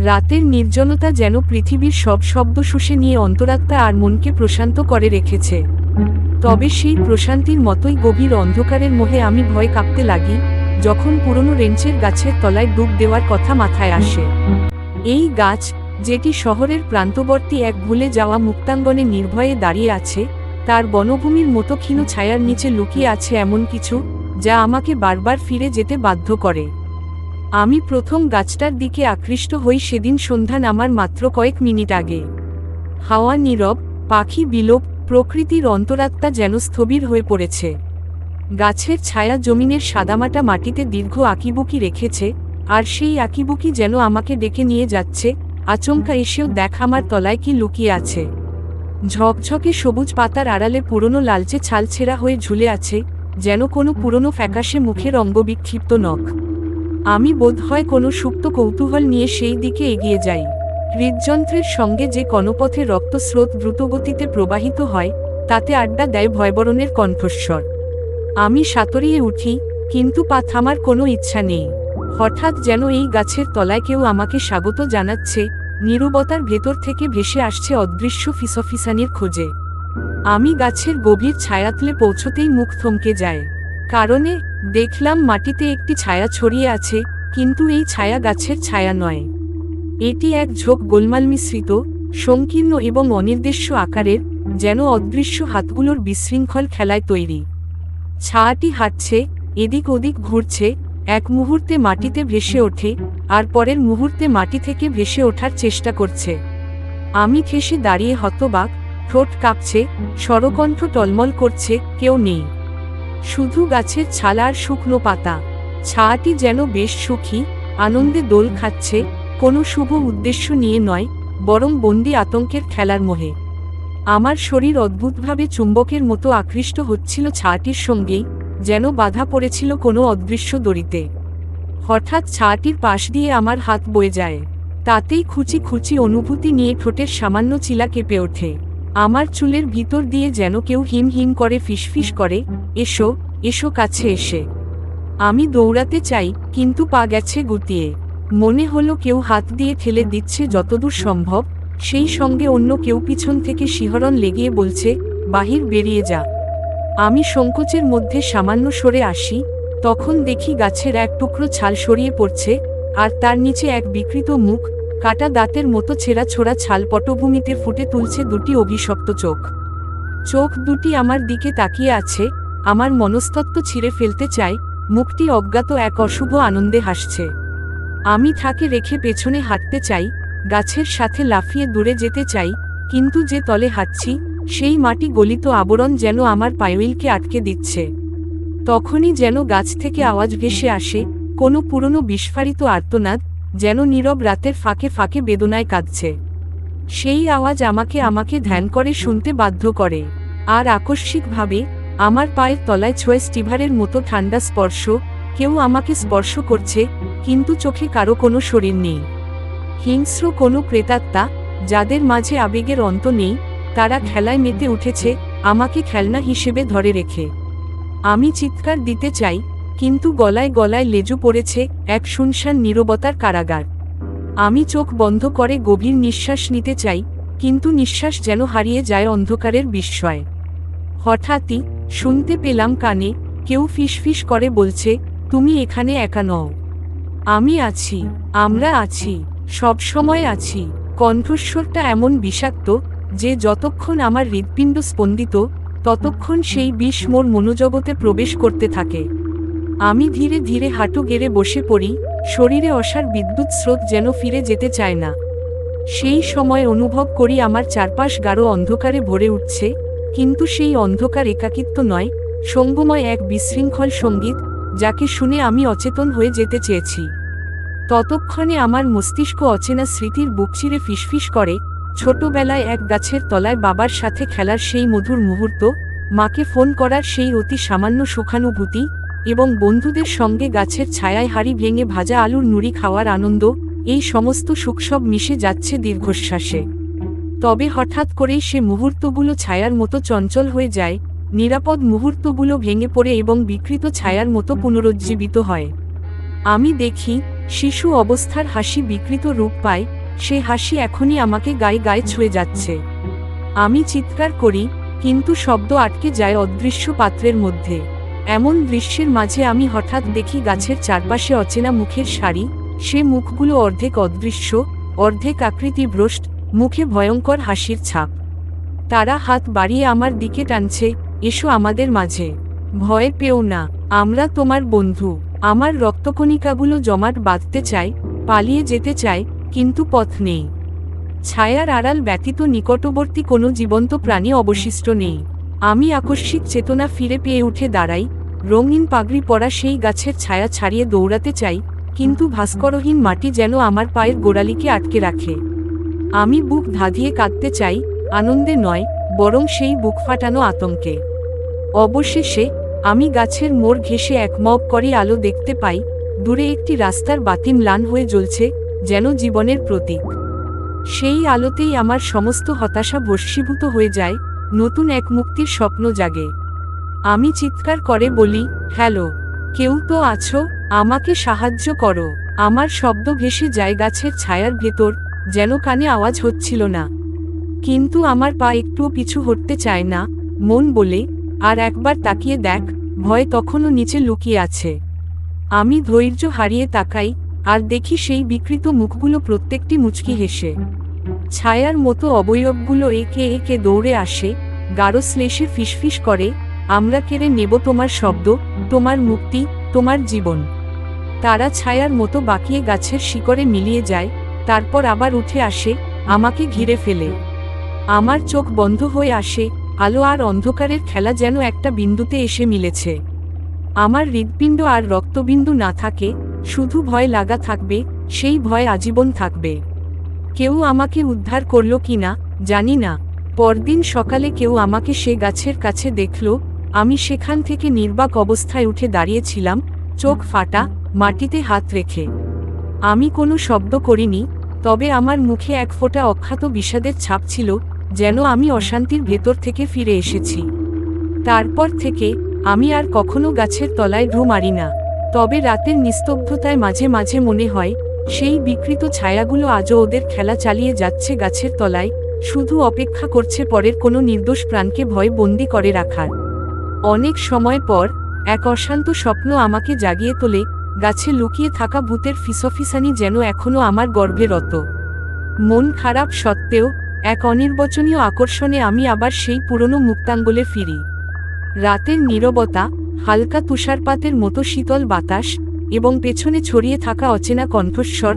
রাতের নির্জনতা যেন পৃথিবীর সব শব্দ শুষে নিয়ে অন্তরাত্মা আর মনকে প্রশান্ত করে রেখেছে। তবে সেই প্রশান্তির মতোই গভীর অন্ধকারের মোহে আমি ভয় কাঁপতে লাগি যখন পুরনো রেঞ্চের গাছের তলায় ডুব দেওয়ার কথা মাথায় আসে। এই গাছ, যেটি শহরের প্রান্তবর্তী এক ভুলে যাওয়া মুক্তাঙ্গনে নির্ভয়ে দাঁড়িয়ে আছে, তার বনভূমির মতো ক্ষীণ ছায়ার নিচে লুকিয়ে আছে এমন কিছু যা আমাকে বারবার ফিরে যেতে বাধ্য করে। আমি প্রথম গাছটার দিকে আকৃষ্ট হই সেদিন সন্ধ্যা নামার মাত্র কয়েক মিনিট আগে। হাওয়া নীরব, পাখি বিলোপ, প্রকৃতির অন্তরাত্মা যেন স্থবির হয়ে পড়েছে। গাছের ছায়া জমিনের সাদামাটা মাটিতে দীর্ঘ আঁকিবুকি রেখেছে, আর সেই আঁকিবুকি যেন আমাকে ডেকে নিয়ে যাচ্ছে, আচমকা এসেও দেখ আমার তলায় কি লুকিয়ে আছে। ঝকঝকে সবুজ পাতার আড়ালে পুরনো লালচে ছাল ছেঁড়া হয়ে ঝুলে আছে, যেন কোনো পুরনো ফ্যাকাশে মুখের অঙ্গবিক্ষিপ্ত নখ। আমি বোধহয় কোনো সুপ্ত কৌতূহল নিয়ে সেই দিকে এগিয়ে যাই। হৃদযন্ত্রের সঙ্গে যে কণপথে রক্তস্রোত দ্রুতগতিতে প্রবাহিত হয়, তাতে আড্ডা দেয় ভয়বরণের কণ্ঠস্বর। আমি সাঁতরিয়ে উঠি, কিন্তু পা থামার কোনো ইচ্ছা নেই। হঠাৎ যেন এই গাছের তলায় কেউ আমাকে স্বাগত জানাচ্ছে, নীরবতার ভেতর থেকে ভেসে আসছে অদৃশ্য ফিসফিসানির খোঁজে। আমি গাছের গভীর ছায়াতলে পৌঁছতেই মুখ থমকে যায়। কারণে দেখলাম মাটিতে একটি ছায়া ছড়িয়ে আছে, কিন্তু এই ছায়া গাছের ছায়া নয়। এটি এক ঝোঁক গোলমাল মিশ্রিত, সংকীর্ণ এবং অনির্দেশ্য আকারের, যেন অদৃশ্য হাতগুলোর বিশৃঙ্খল খেলায় তৈরি। ছায়াটি হাঁটছে, এদিক ওদিক ঘুরছে, এক মুহূর্তে মাটিতে ভেসে ওঠে, আর পরের মুহূর্তে মাটি থেকে ভেসে ওঠার চেষ্টা করছে। আমি ঠেসে দাঁড়িয়ে হতবাক, ঠোঁট কাঁপছে, স্বরকণ্ঠ টলমল করছে, কেউ নেই। শুধু গাছের ছাল আর শুকনো পাতা। ছায়াটি যেন বেশ সুখী, আনন্দে দোল খাচ্ছে, কোনো শুভ উদ্দেশ্য নিয়ে নয়, বরং বন্দি আতঙ্কের খেলার মোহে। আমার শরীর অদ্ভুতভাবে চুম্বকের মতো আকৃষ্ট হচ্ছিল ছায়াটির সঙ্গেই, যেন বাধা পড়েছিল কোনো অদৃশ্য দড়িতে। হঠাৎ ছায়াটির পাশ দিয়ে আমার হাত বয়ে যায়। তাতেই খুচি খুচি অনুভূতি নিয়ে ঠোঁটের সামান্য চিলা কেঁপে ওঠে। আমার চুলের ভিতর দিয়ে যেন কেউ হিম হিম করে ফিসফিস করে, এসো, এসো কাছে এসে। আমি দৌড়াতে চাই, কিন্তু পা গেছে গুটিয়ে। মনে হলো কেউ হাত দিয়ে ঠেলে দিচ্ছে যতদূর সম্ভব, সেই সঙ্গে অন্য কেউ পিছন থেকে শিহরণ লেগিয়ে বলছে, বাহির বেরিয়ে যা। আমি সংকোচের মধ্যে সামান্য সরে আসি, তখন দেখি গাছের এক টুকরো ছাল সরিয়ে পড়ছে, আর তার নিচে এক বিকৃত মুখ, কাটা দাঁতের মতো ছেঁড়া ছোড়া ছাল পটভূমিতে ফুটে তুলছে দুটি অভিশপ্ত চোখ। চোখ দুটি আমার দিকে তাকিয়ে আছে, আমার মনস্তত্ত্ব ছিঁড়ে ফেলতে চায়, মুখটি অজ্ঞাত এক অশুভ আনন্দে হাসছে। আমি তাকে রেখে পেছনে হাঁটতে চাই, গাছের সাথে লাফিয়ে দূরে যেতে চাই, কিন্তু যে তলে হাঁটছি, সেই মাটি গলিত আবরণ যেন আমার পায়ুইলকে আটকে দিচ্ছে। তখনই যেন গাছ থেকে আওয়াজ ভেসে আসে, কোনো পুরনো বিস্ফারিত আর্তনাদ, যেন নীরব রাতের ফাঁকে ফাঁকে বেদনায় কাঁদছে। সেই আওয়াজ আমাকে ধ্যান করে শুনতে বাধ্য করে। আর আকস্মিকভাবে আমার পায়ের তলায় ছোঁয় স্টিভারের মতো ঠান্ডা স্পর্শ। কেউ আমাকে স্পর্শ করছে, কিন্তু চোখে কারো কোনো শরীর নেই। হিংস্র কোনো প্রেতাত্মা, যাদের মাঝে আবেগের অন্ত নেই, তারা খেলায় মেতে উঠেছে, আমাকে খেলনা হিসেবে ধরে রেখে। আমি চিৎকার দিতে চাই, কিন্তু গলায় গলায় লেজু পড়েছে এক শুনশান নীরবতার কারাগার। আমি চোখ বন্ধ করে গভীর নিঃশ্বাস নিতে চাই, কিন্তু নিঃশ্বাস যেন হারিয়ে যায় অন্ধকারের বিস্ময়ে। হঠাৎই শুনতে পেলাম কানে, কেউ ফিসফিস করে বলছে, তুমি এখানে একা নও। আমি আছি, আমরা আছি, সব সময় আছি। কণ্ঠস্বরটা এমন বিষাক্ত যে যতক্ষণ আমার হৃৎপিণ্ড স্পন্দিত, ততক্ষণ সেই বিষ মোর মনোজগতে প্রবেশ করতে থাকে। আমি ধীরে ধীরে হাঁটু গেড়ে বসে পড়ি, শরীরে অসার বিদ্যুৎ স্রোত যেন ফিরে যেতে চায় না। সেই সময় অনুভব করি আমার চারপাশ গাঢ় অন্ধকারে ভরে উঠছে, কিন্তু সেই অন্ধকার একাকিত্ব নয়, সঙ্গময় এক বিশৃঙ্খল সঙ্গীত, যাকে শুনে আমি অচেতন হয়ে যেতে চেয়েছি। ততক্ষণে আমার মস্তিষ্ক অচেনা স্মৃতির বুক চিরে ফিসফিস করে, ছোটবেলায় এক গাছের তলায় বাবার সাথে খেলার সেই মধুর মুহূর্ত, মাকে ফোন করার সেই অতি সামান্য সুখানুভূতি, এবং বন্ধুদের সঙ্গে গাছের ছায়ায় হাড়ি ভেঙে ভাজা আলুর নুড়ি খাওয়ার আনন্দ, এই সমস্ত সুখ সব মিশে যাচ্ছে দীর্ঘশ্বাসে। তবে হঠাৎ করেই সে মুহূর্তগুলো ছায়ার মতো চঞ্চল হয়ে যায়, নিরাপদ মুহূর্তগুলো ভেঙে পড়ে এবং বিকৃত ছায়ার মতো পুনরুজ্জীবিত হয়। আমি দেখি শিশু অবস্থার হাসি বিকৃত রূপ পায়, সে হাসি এখনই আমাকে গায়ে গায়ে ছুঁয়ে যাচ্ছে। আমি চিৎকার করি, কিন্তু শব্দ আটকে যায় অদৃশ্য পাত্রের মধ্যে। এমন দৃশ্যের মাঝে আমি হঠাৎ দেখি গাছের চারপাশে অচেনা মুখের সারি, সে মুখগুলো অর্ধেক অদৃশ্য, অর্ধেক আকৃতিভ্রষ্ট, মুখে ভয়ঙ্কর হাসির ছাপ। তারা হাত বাড়িয়ে আমার দিকে টানছে, এসো আমাদের মাঝে। ভয় পেও না, আমরা তোমার বন্ধু। আমার রক্তকণিকাগুলো জমাট বাঁধতে চায়, পালিয়ে যেতে চায়, কিন্তু পথ নেই। ছায়ার আড়াল ব্যতীত নিকটবর্তী কোনো জীবন্ত প্রাণী অবশিষ্ট নেই। আমি আকস্মিক চেতনা ফিরে পেয়ে উঠে দাঁড়াই, রঙিন পাগড়ি পরা সেই গাছের ছায়া ছাড়িয়ে দৌড়াতে চাই, কিন্তু ভাস্করহীন মাটি যেন আমার পায়ের গোড়ালিকে আটকে রাখে। আমি বুক ধাঁধিয়ে কাঁদতে চাই, আনন্দে নয়, বরং সেই বুক ফাটানো আতঙ্কে। অবশেষে আমি গাছের মোড় ঘেঁষে এক মগ করে আলো দেখতে পাই, দূরে একটি রাস্তার বাতি ম্লান হয়ে জ্বলছে, যেন জীবনের প্রতীক। সেই আলোতেই আমার সমস্ত হতাশা ভস্মীভূত হয়ে যায়, নতুন এক মুক্তির স্বপ্ন জাগে। আমি চিৎকার করে বলি, হ্যালো, কেউ তো আছো? আমাকে সাহায্য করো। আমার শব্দ ভেসে যায় গাছের ছায়ার ভেতর, যেন কানে আওয়াজ হচ্ছিল না। কিন্তু আমার পা একটুও পিছু হটতে চায় না। মন বলে, আর একবার তাকিয়ে দেখ, ভয় তখনও নিচে লুকিয়ে আছে। আমি ধৈর্য হারিয়ে তাকাই, আর দেখি সেই বিকৃত মুখগুলো প্রত্যেকটি মুচকি হেসে। ছায়ার মতো অবয়বগুলো একে একে দৌড়ে আসে, গাঢ় শ্লেষে ফিসফিস করে, আমরা কেড়ে নেব তোমার শব্দ, তোমার মুক্তি, তোমার জীবন। তারা ছায়ার মতো বাঁকিয়ে গাছের শিকড়ে মিলিয়ে যায়, তারপর আবার উঠে আসে, আমাকে ঘিরে ফেলে। আমার চোখ বন্ধ হয়ে আসে, আলো আর অন্ধকারের খেলা যেন একটা বিন্দুতে এসে মিলেছে। আমার হৃৎপিণ্ড আর রক্তবিন্দু না থাকে, শুধু ভয় লাগা থাকবে, সেই ভয় আজীবন থাকবে। কেউ আমাকে উদ্ধার করলো কিনা জানি না। পরদিন সকালে কেউ আমাকে সে গাছের কাছে দেখল, আমি সেখান থেকে নির্বাক অবস্থায় উঠে দাঁড়িয়েছিলাম, চোখ ফাটা, মাটিতে হাত রেখে। আমি কোনো শব্দ করিনি, তবে আমার মুখে এক ফোঁটা অখ্যাত বিষাদের ছাপ ছিল, যেন আমি অশান্তির ভেতর থেকে ফিরে এসেছি। তারপর থেকে আমি আর কখনো গাছের তলায় ঢু মারি না। তবে রাতের নিস্তব্ধতায় মাঝে মাঝে মনে হয়, সেই বিকৃত ছায়াগুলো আজও ওদের খেলা চালিয়ে যাচ্ছে গাছের তলায়, শুধু অপেক্ষা করছে পরের কোনো নির্দোষ প্রাণকে ভয় বন্দি করে রাখার। অনেক সময় পর এক অশান্ত স্বপ্ন আমাকে জাগিয়ে তোলে, গাছে লুকিয়ে থাকা ভূতের ফিসফিসানি যেন এখনো আমার গর্ভে রত। মন খারাপ সত্ত্বেও এক অনির্বচনীয় আকর্ষণে আমি আবার সেই পুরনো মুক্তাঙ্গলে ফিরি। রাতের নীরবতা, হালকা তুষারপাতের মতো শীতল বাতাস, এবং পেছনে ছড়িয়ে থাকা অচেনা কণ্ঠস্বর,